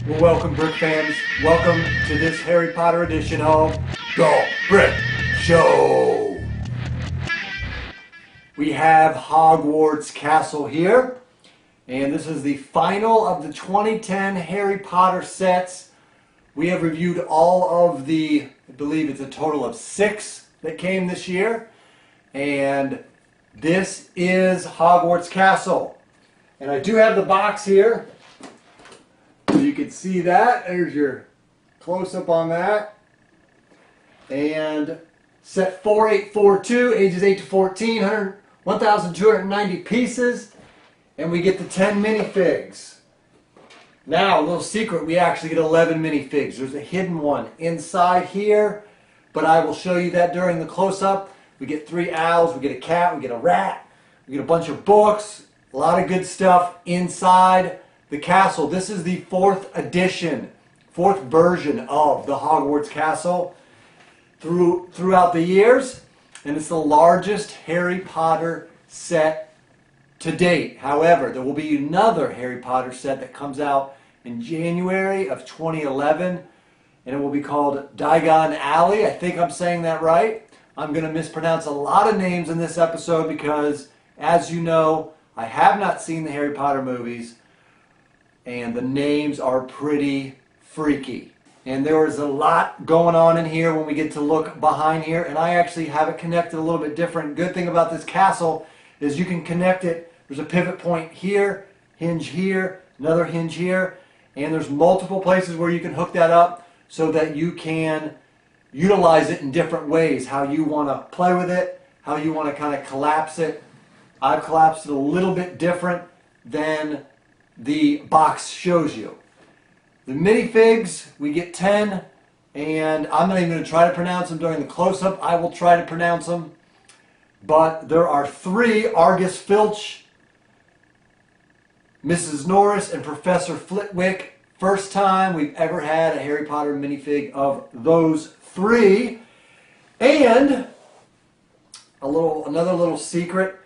Well, welcome, Brick fans. Welcome to this Harry Potter edition of The Brick Show. We have Hogwarts Castle here, and this is the final of the 2010 Harry Potter sets. We have reviewed all of the, I believe it's a total of 6 that came this year, and this is Hogwarts Castle. And I do have the box here. You can see that. There's your close-up on that. And set 4842, ages 8 to 14, 1,290 pieces. And we get the 10 minifigs. Now, a little secret, we actually get 11 minifigs. There's a hidden one inside here, but I will show you that during the close-up. We get 3 owls, we get a cat, we get a rat, we get a bunch of books, a lot of good stuff inside the castle. This is the 4th edition, 4th version of the Hogwarts Castle throughout the years, and it's the largest Harry Potter set to date. However, there will be another Harry Potter set that comes out in January of 2011, and it will be called Diagon Alley. I think I'm saying that right. I'm going to mispronounce a lot of names in this episode because, as you know, I have not seen the Harry Potter movies, and the names are pretty freaky. And there is a lot going on in here when we get to look behind here, and I actually have it connected a little bit different. Good thing about this castle is you can connect it. There's a pivot point here, hinge here, another hinge here, and there's multiple places where you can hook that up so that you can utilize it in different ways, how you want to play with it, how you want to kind of collapse it. I've collapsed it a little bit different than the box shows you. The minifigs, we get 10, and I'm not even going to try to pronounce them during the close-up. I will try to pronounce them. But there are 3, Argus Filch, Mrs. Norris, and Professor Flitwick. First time we've ever had a Harry Potter minifig of those 3. And another little secret,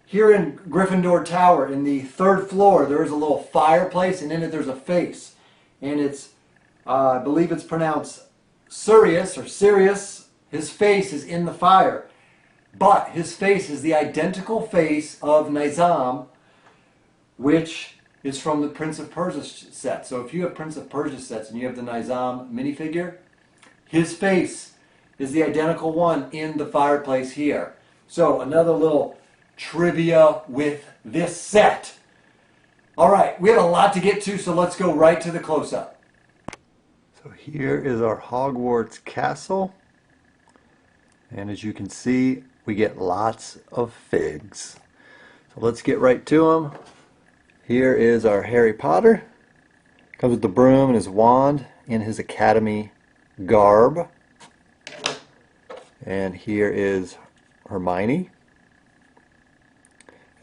here in Gryffindor Tower, in the 3rd floor, there is a little fireplace, and in it there's a face. And it's, I believe it's pronounced Sirius, or Sirius. His face is in the fire. But his face is the identical face of Nizam, which is from the Prince of Persia set. So if you have Prince of Persia sets and you have the Nizam minifigure, his face is the identical one in the fireplace here. So another little trivia with this set. Alright, we have a lot to get to, so let's go right to the close-up. So here is our Hogwarts Castle, and as you can see, we get lots of figs. So let's get right to them. Here is our Harry Potter. Comes with the broom and his wand in his academy garb. And here is Hermione.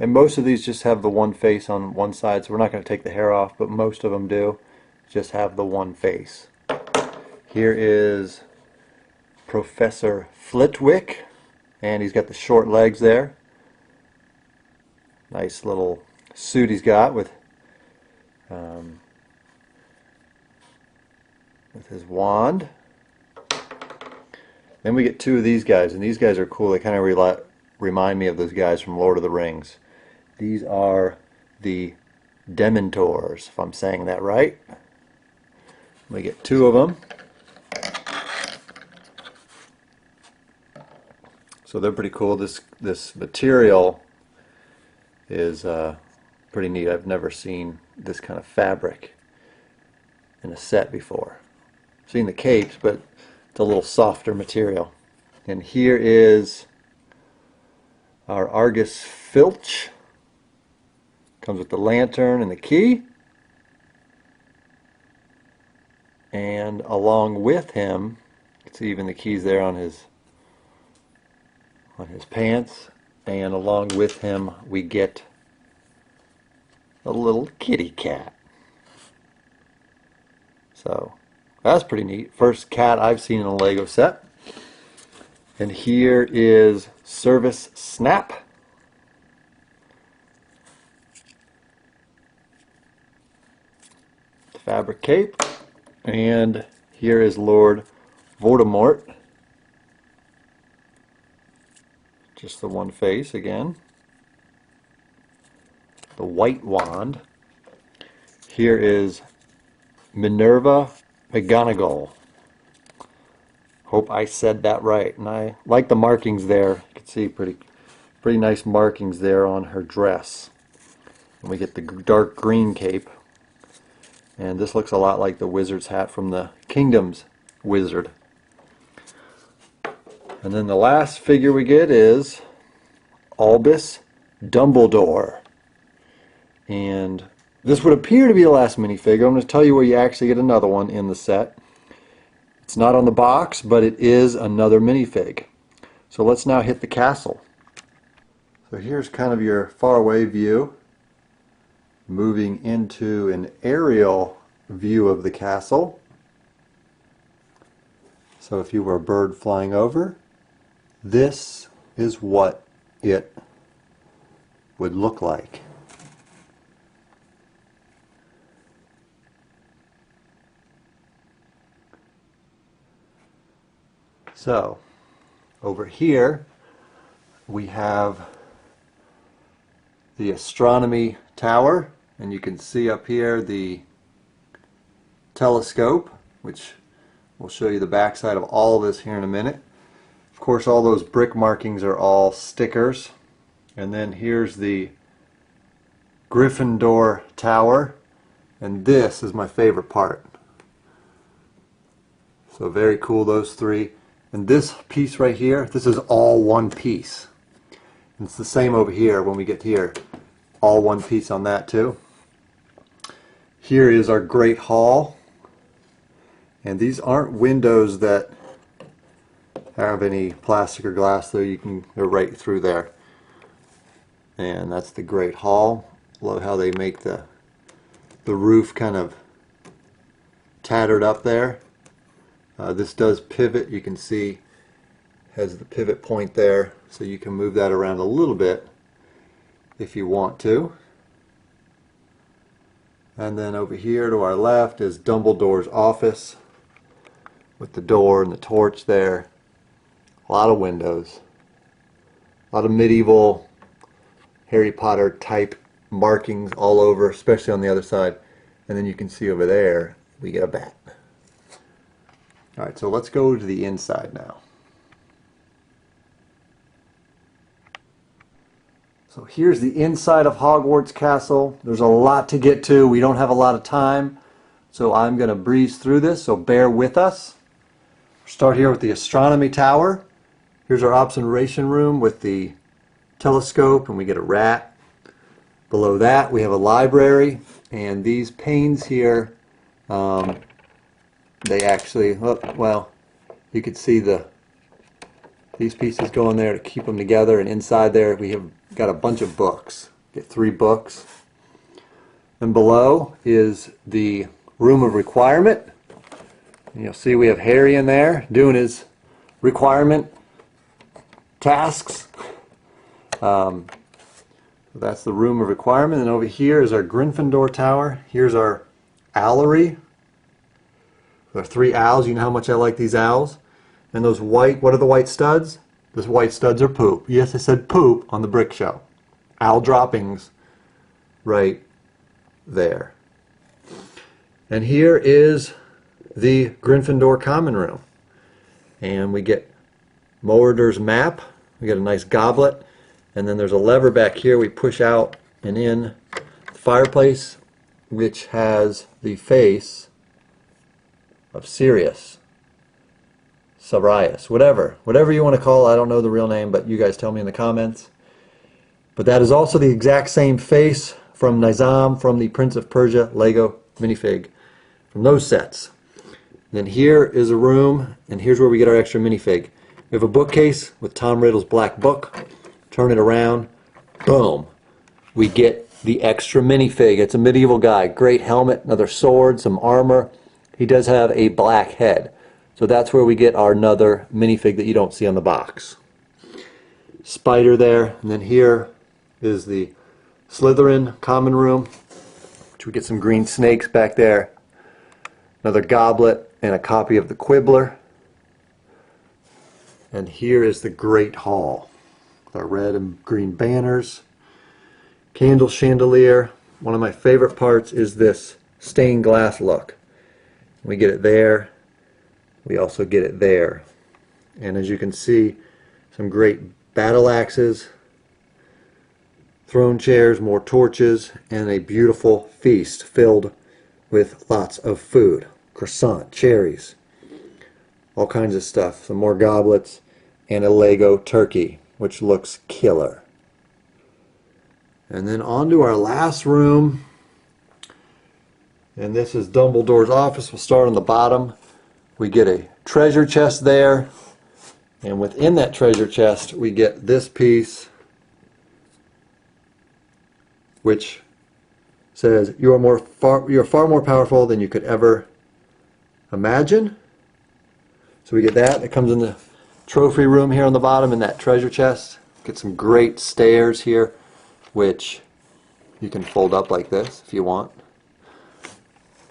And most of these just have the one face on one side, so we're not going to take the hair off, but most of them do just have the one face. Here is Professor Flitwick, and he's got the short legs there. Nice little suit he's got with his wand. Then we get 2 of these guys, and these guys are cool. They kind of remind me of those guys from Lord of the Rings. These are the Dementors, if I'm saying that right. We get 2 of them. So they're pretty cool. This material is pretty neat. I've never seen this kind of fabric in a set before. I've seen the capes, but it's a little softer material. And here is our Argus Filch. Comes with the lantern and the key. And along with him, you can see even the keys there on his pants. And along with him, we get a little kitty cat. So that's pretty neat. First cat I've seen in a Lego set. And here is Service Snap. fabric cape. And here is Lord Voldemort. Just the one face again. The white wand. Here is Minerva McGonagall. Hope I said that right. And I like the markings there. You can see pretty nice markings there on her dress. And we get the dark green cape. And this looks a lot like the wizard's hat from the Kingdom's Wizard. And then the last figure we get is Albus Dumbledore. And this would appear to be the last minifigure. I'm going to tell you where you actually get another one in the set. It's not on the box, but it is another minifig. So let's now hit the castle. So here's kind of your faraway view. Moving into an aerial view of the castle. So if you were a bird flying over, this is what it would look like. So over here we have the astronomy tower, and you can see up here the telescope, which we'll show you the backside of all of this here in a minute. Of course, all those brick markings are all stickers. And then here's the Gryffindor tower, and this is my favorite part. So very cool, those three. And this piece right here, this is all one piece. And it's the same over here when we get here. All one piece on that too. Here is our Great Hall. And these aren't windows that have any plastic or glass, though they're right through there. And that's the Great Hall. Love how they make the roof kind of tattered up there. This does pivot. You can see has the pivot point there, so you can move that around a little bit if you want to. And then over here to our left is Dumbledore's office with the door and the torch there. A lot of windows. A lot of medieval Harry Potter type markings all over, especially on the other side. And then you can see over there we get a bat. Alright, so let's go to the inside now. So here's the inside of Hogwarts Castle. There's a lot to get to. We don't have a lot of time, so I'm going to breeze through this, so bear with us. Start here with the astronomy tower. Here's our observation room with the telescope, and we get a rat. Below that we have a library, and these panes here, they actually, well, you can see these pieces go in there to keep them together, and inside there we have got a bunch of books. Get 3 books. And below is the room of requirement. And you'll see we have Harry in there doing his requirement tasks. That's the room of requirement. And over here is our Gryffindor tower. Here's our owlery. There are 3 owls. You know how much I like these owls. And those white, what are the white studs? Those white studs are poop. Yes, I said poop on the brick show. Owl droppings right there. And here is the Gryffindor common room. And we get Mordor's map. We get a nice goblet. And then there's a lever back here we push out and in the fireplace, which has the face of Sirius. Sirius, whatever you want to call it. I don't know the real name, but you guys tell me in the comments. But that is also the exact same face from Nizam from the Prince of Persia Lego minifig from those sets. Then here is a room, and here's where we get our extra minifig. We have a bookcase with Tom Riddle's black book. Turn it around, boom. We get the extra minifig. It's a medieval guy. Great helmet, another sword, some armor. He does have a black head. So that's where we get our another minifig that you don't see on the box. Spider there, and then here is the Slytherin common room, which we get some green snakes back there. another goblet, and a copy of the Quibbler. And here is the Great Hall with our red and green banners, candle chandelier. One of my favorite parts is this stained glass look. We get it there, we also get it there. And as you can see, some great battle axes, throne chairs, more torches, and a beautiful feast filled with lots of food. Croissant, cherries, all kinds of stuff. Some more goblets, and a Lego turkey, which looks killer. And then on to our last room. And this is Dumbledore's office. We'll start on the bottom. We get a treasure chest there. And within that treasure chest, we get this piece, which says, you are far more powerful than you could ever imagine. So we get that. It comes in the trophy room here on the bottom in that treasure chest. Get some great stairs here, which you can fold up like this if you want.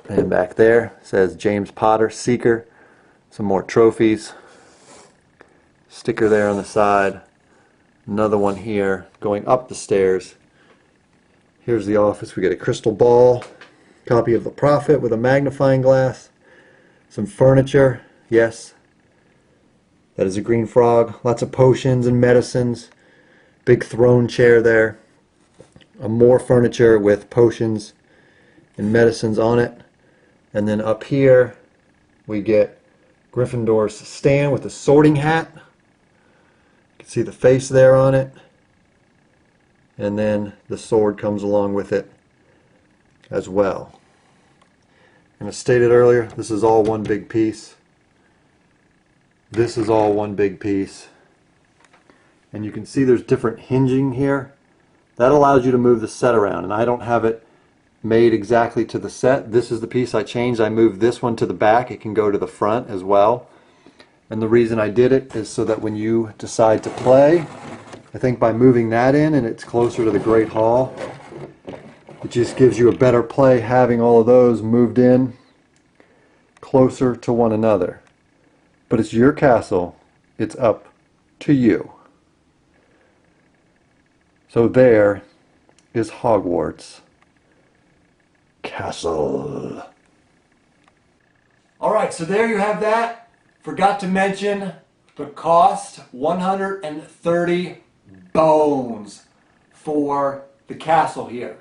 And back there says James Potter Seeker. Some more trophies. Sticker there on the side. Another one here going up the stairs. Here's the office. We get a crystal ball, copy of the Prophet with a magnifying glass, some furniture. Yes, that is a green frog. Lots of potions and medicines. Big throne chair there. More furniture with potions and medicines on it. And then up here we get Gryffindor's stand with a sorting hat. You can see the face there on it. And then the sword comes along with it as well. And as stated earlier, this is all one big piece. This is all one big piece. And you can see there's different hinging here. That allows you to move the set around. And I don't have it made exactly to the set. This is the piece I changed. I moved this one to the back. It can go to the front as well. And the reason I did it is so that when you decide to play, I think by moving that in and it's closer to the Great Hall, it just gives you a better play having all of those moved in closer to one another. But it's your castle. It's up to you. So there is Hogwarts Castle. Alright, so there you have that. Forgot to mention the cost, 130 bones for the castle here.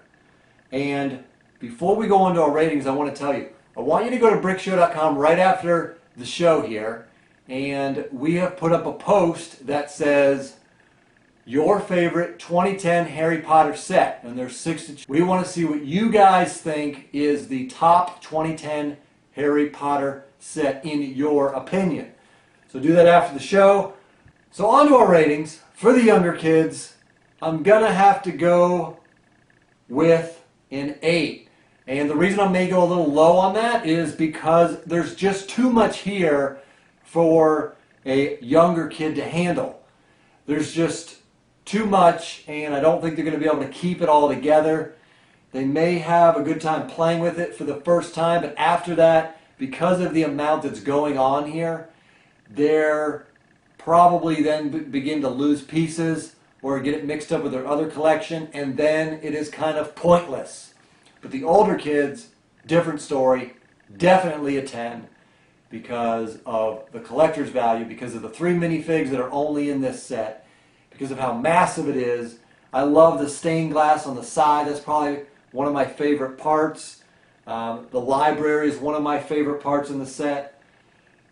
And before we go into our ratings, I want to tell you, I want you to go to brickshow.com right after the show here, and we have put up a post that says your favorite 2010 Harry Potter set, and there's 6. We want to see what you guys think is the top 2010 Harry Potter set in your opinion. So do that after the show. So on to our ratings. For the younger kids, I'm going to have to go with an 8. And the reason I may go a little low on that is because there's just too much here for a younger kid to handle. There's just too much, and I don't think they're going to be able to keep it all together. They may have a good time playing with it for the first time, but after that, because of the amount that's going on here, they're probably then begin to lose pieces or get it mixed up with their other collection, and then it is kind of pointless. But the older kids, different story, definitely a 10 because of the collector's value, because of the 3 minifigs that are only in this set, because of how massive it is. I love the stained glass on the side. That's probably one of my favorite parts. The library is one of my favorite parts in the set.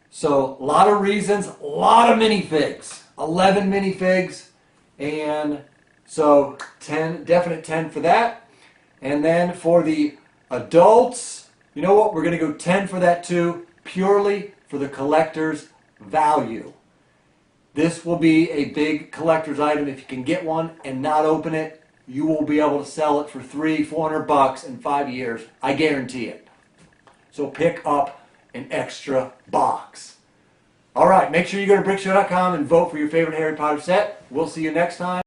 So a lot of reasons, a lot of minifigs, 11 minifigs, and so 10, definite 10 for that. And then for the adults, you know what, we're going to go 10 for that too, purely for the collector's value. This will be a big collector's item. If you can get one and not open it, you will be able to sell it for $300-400 in 5 years. I guarantee it. So pick up an extra box. All right, make sure you go to brickshow.com and vote for your favorite Harry Potter set. We'll see you next time.